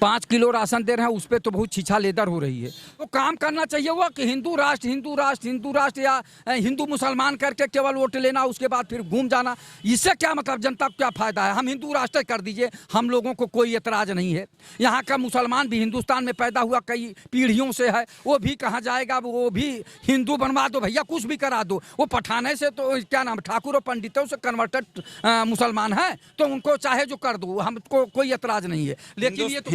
5 kilo ration दे रहे हैं, उस पर तो बहुत छीछा लेदर हो रही है। तो काम करना चाहिए हुआ कि हिंदू राष्ट्र हिंदू राष्ट्र हिंदू राष्ट्र या हिंदू मुसलमान करके केवल वोट लेना, उसके बाद फिर घूम जाना। इससे क्या मतलब, जनता को क्या फायदा है? हम हिंदू राष्ट्र कर दीजिए, हम लोगों को कोई एतराज नहीं है। यहाँ का मुसलमान भी हिंदुस्तान में पैदा हुआ कई पीढ़ियों से है, वो भी कहाँ जाएगा, वो भी हिंदू बनवा दो भैया, कुछ भी करा दो। वो पठाने से तो क्या नाम ठाकुर और पंडितों से कन्वर्टेड मुसलमान है, तो उनको चाहे जो कर दो, हमको कोई एतराज नहीं है। लेकिन ये तो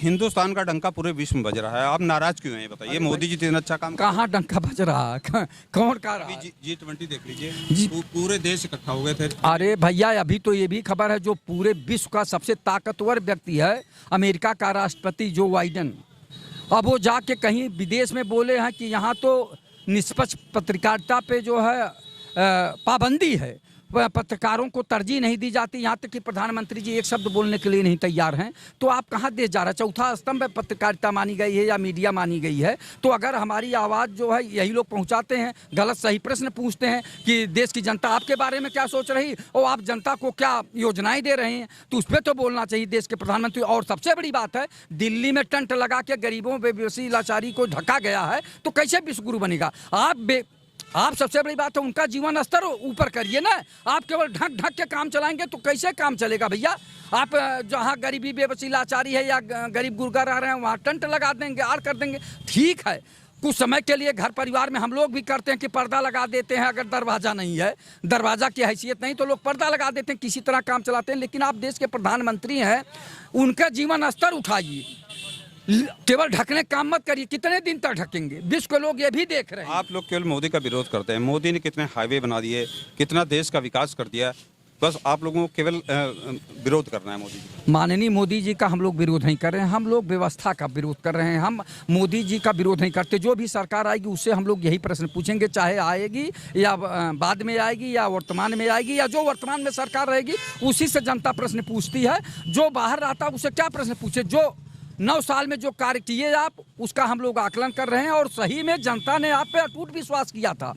हिंदुस्तान का डंका पूरे विश्व में बज रहा है, आप नाराज क्यों हैं ये बताइए? मोदी जी इतना अच्छा काम कहाँ डंका बज रहा है? कौन कर रहा है? G20 देख लीजिए, पूरे देश इकट्ठा हो गए थे। अरे भैया, अभी तो ये भी खबर है, जो पूरे विश्व का सबसे ताकतवर व्यक्ति है, अमेरिका का राष्ट्रपति जो बाइडेन, अब वो जाके कहीं विदेश में बोले हैं कि यहाँ तो निष्पक्ष पत्रकारिता पे जो है पाबंदी है, पत्रकारों को तरजीह नहीं दी जाती। यहाँ तक कि प्रधानमंत्री जी एक शब्द बोलने के लिए नहीं तैयार हैं। तो आप कहाँ देश जा रहा है? चौथा स्तंभ पत्रकारिता मानी गई है या मीडिया मानी गई है। तो अगर हमारी आवाज़ जो है यही लोग पहुँचाते हैं, गलत सही प्रश्न पूछते हैं कि देश की जनता आपके बारे में क्या सोच रही और आप जनता को क्या योजनाएं दे रहे हैं, तो उस पर तो बोलना चाहिए देश के प्रधानमंत्री। और सबसे बड़ी बात है, दिल्ली में टेंट लगा के गरीबों बेबसी लाचारी को ढका गया है, तो कैसे विश्वगुरु बनेगा? आप सबसे बड़ी बात है उनका जीवन स्तर ऊपर करिए ना। आप केवल ढक ढक के काम चलाएंगे तो कैसे काम चलेगा भैया? आप जहाँ गरीबी बेबसी लाचारी है या गरीब गुरगर आ रहे हैं, वहाँ टेंट लगा देंगे, आर कर देंगे, ठीक है। कुछ समय के लिए घर परिवार में हम लोग भी करते हैं कि पर्दा लगा देते हैं, अगर दरवाज़ा नहीं है, दरवाज़ा की हैसियत नहीं तो लोग पर्दा लगा देते हैं, किसी तरह काम चलाते हैं। लेकिन आप देश के प्रधानमंत्री हैं, उनका जीवन स्तर उठाइए, केवल ढकने काम मत करिए। कितने दिन तक ढकेंगे? विश्व के लोग ये भी देख रहे हैं। आप लोग केवल मोदी का विरोध करते हैं। मोदी ने कितने हाईवे बना दिए, कितना देश का विकास कर दिया, बस आप लोगों को केवल विरोध करना है मोदी जी। माननीय मोदी जी का हम लोग विरोध नहीं कर रहे हैं, हम लोग व्यवस्था का विरोध कर रहे हैं। हम मोदी जी का विरोध नहीं करते। जो भी सरकार आएगी उससे हम लोग यही प्रश्न पूछेंगे, चाहे आएगी या बाद में आएगी या वर्तमान में आएगी, या जो वर्तमान में सरकार रहेगी उसी से जनता प्रश्न पूछती है। जो बाहर रहता है उससे क्या प्रश्न पूछे? जो 9 साल में जो कार्य किए आप, उसका हम लोग आकलन कर रहे हैं। और सही में जनता ने आप पे अटूट विश्वास किया था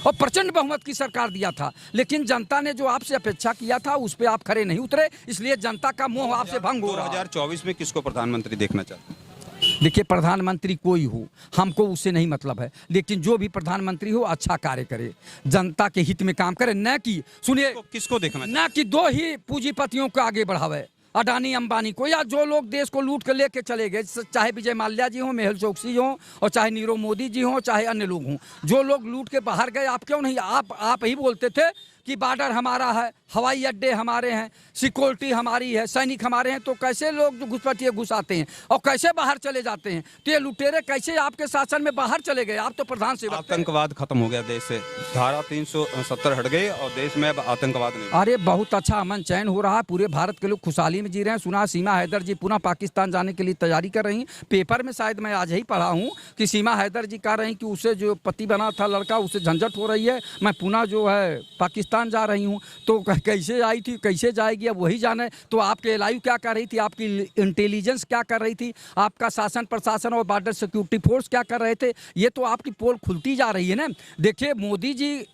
और प्रचंड बहुमत की सरकार दिया था, लेकिन जनता ने जो आपसे अपेक्षा किया था उस पर आप खरे नहीं उतरे, इसलिए जनता का मोह आपसे भंग हो रहा है। 2024 में किसको प्रधानमंत्री देखना चाहते हैं? देखिए, प्रधानमंत्री कोई हो, हमको उससे नहीं मतलब है, लेकिन जो भी प्रधानमंत्री हो अच्छा कार्य करे, जनता के हित में काम करे। न कि सुनिए, किसको देखना, न कि 2 ही पूंजीपतियों को आगे बढ़ावे, अडानी अंबानी को, या जो लोग देश को लूट कर लेके चले गए, चाहे विजय माल्या जी हों, मेहुल चोकसी हों, और चाहे नीरव मोदी जी हों, चाहे अन्य लोग हों, जो लोग लूट के बाहर गए। आप क्यों नहीं, आप ही बोलते थे कि बॉर्डर हमारा है, हवाई अड्डे हमारे हैं, सिक्योरिटी हमारी है, सैनिक हमारे हैं, तो कैसे लोग जो घुसपैठिए घुस आते हैं और कैसे बाहर चले जाते हैं? तो ये लुटेरे कैसे आपके शासन में बाहर चले गए? आप तो प्रधान सेवक। आतंकवाद खत्म हो गया देश से, धारा 370 हट गई और देश में अब आतंकवाद नहीं। अरे बहुत अच्छा अमन चैन हो रहा है, पूरे भारत के लोग खुशहाली में जी रहे हैं। सुना सीमा हैदर जी पुनः पाकिस्तान जाने के लिए तैयारी कर रही हैं। पेपर में शायद मैं आज ही पढ़ा हूँ कि सीमा हैदर जी कह रही कि उससे जो पति बना था लड़का, उससे झंझट हो रही है, मैं पुनः जो है पाकिस्तान जा रही हूँ। तो कैसे आई थी, कैसे जाएगी, अब वही जाने। तो आपके एलआईयू क्या कर रही थी, आपकी इंटेलिजेंस क्या कर रही थी, आपका शासन प्रशासन और बॉर्डर सिक्योरिटी फोर्स क्या कर रहे थे? ये तो आपकी पोल खुलती जा रही है ना। देखिए मोदी जी,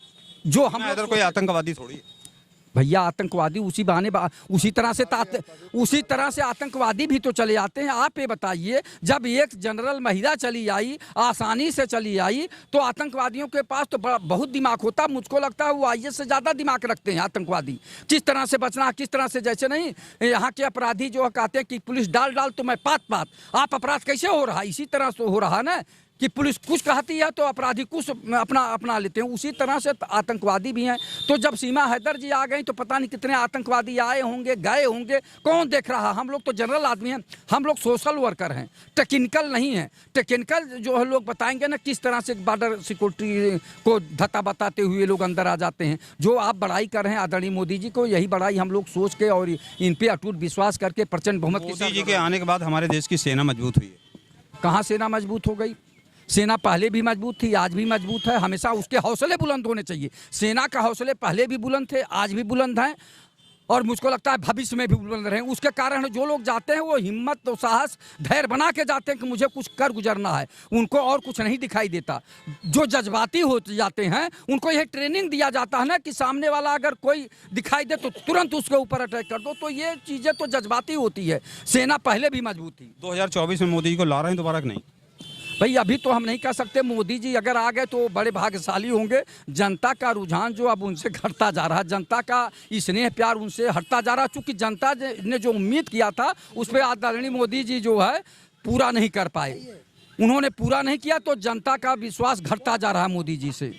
जो हम इधर कोई आतंकवादी थोड़ी भैया, आतंकवादी उसी बहाने उसी तरह से आतंकवादी भी तो चले आते हैं। आप ये बताइए, जब एक जनरल महिला चली आई, आसानी से चली आई, तो आतंकवादियों के पास तो बहुत दिमाग होता। मुझको लगता है वो आईएस से ज़्यादा दिमाग रखते हैं आतंकवादी, किस तरह से बचना, किस तरह से। जैसे नहीं यहाँ के अपराधी जो कहते हैं कि पुलिस डाल तो मैं पात। आप अपराध कैसे हो रहा है? इसी तरह से हो रहा है ना कि पुलिस कुछ कहती है तो अपराधी कुछ अपना लेते हैं। उसी तरह से आतंकवादी भी हैं। तो जब सीमा हैदर जी आ गई तो पता नहीं कितने आतंकवादी आए होंगे, गए होंगे, कौन देख रहा? हम लोग तो जनरल आदमी हैं, हम लोग सोशल वर्कर हैं, टेक्निकल नहीं हैं। टेक्निकल जो है लोग बताएंगे ना किस तरह से बॉर्डर सिक्योरिटी को धता बताते हुए लोग अंदर आ जाते हैं। जो आप बड़ाई कर रहे हैं आदरणीय मोदी जी को, यही बड़ाई हम लोग सोच के और इन पे अटूट विश्वास करके प्रचंड बहुमत के साथ। मोदी जी के आने के बाद हमारे देश की सेना मजबूत हुई है। कहाँ सेना मजबूत हो गई? सेना पहले भी मजबूत थी, आज भी मजबूत है। हमेशा उसके हौसले बुलंद होने चाहिए। सेना का हौसले पहले भी बुलंद थे, आज भी बुलंद हैं। और मुझको लगता है भविष्य में भी बुलंद रहें। उसके कारण जो लोग जाते हैं वो हिम्मत और साहस धैर्य बना के जाते हैं कि मुझे कुछ कर गुजरना है, उनको और कुछ नहीं दिखाई देता। जो जज्बाती हो जाते हैं उनको यह ट्रेनिंग दिया जाता है ना कि सामने वाला अगर कोई दिखाई दे तो तुरंत उसके ऊपर अटैक कर दो, तो ये चीज़ें तो जज्बाती होती है। सेना पहले भी मजबूत थी। 2024 में मोदी जी को ला रहे हैं दोबारा कि नहीं? भाई अभी तो हम नहीं कह सकते, मोदी जी अगर आ गए तो बड़े भाग्यशाली होंगे। जनता का रुझान जो अब उनसे घटता जा रहा है, जनता का स्नेह प्यार उनसे हटता जा रहा है, चूँकि जनता ने जो उम्मीद किया था उस पर आदरणीय मोदी जी जो है पूरा नहीं कर पाए। उन्होंने पूरा नहीं किया तो जनता का विश्वास घटता जा रहा है मोदी जी से।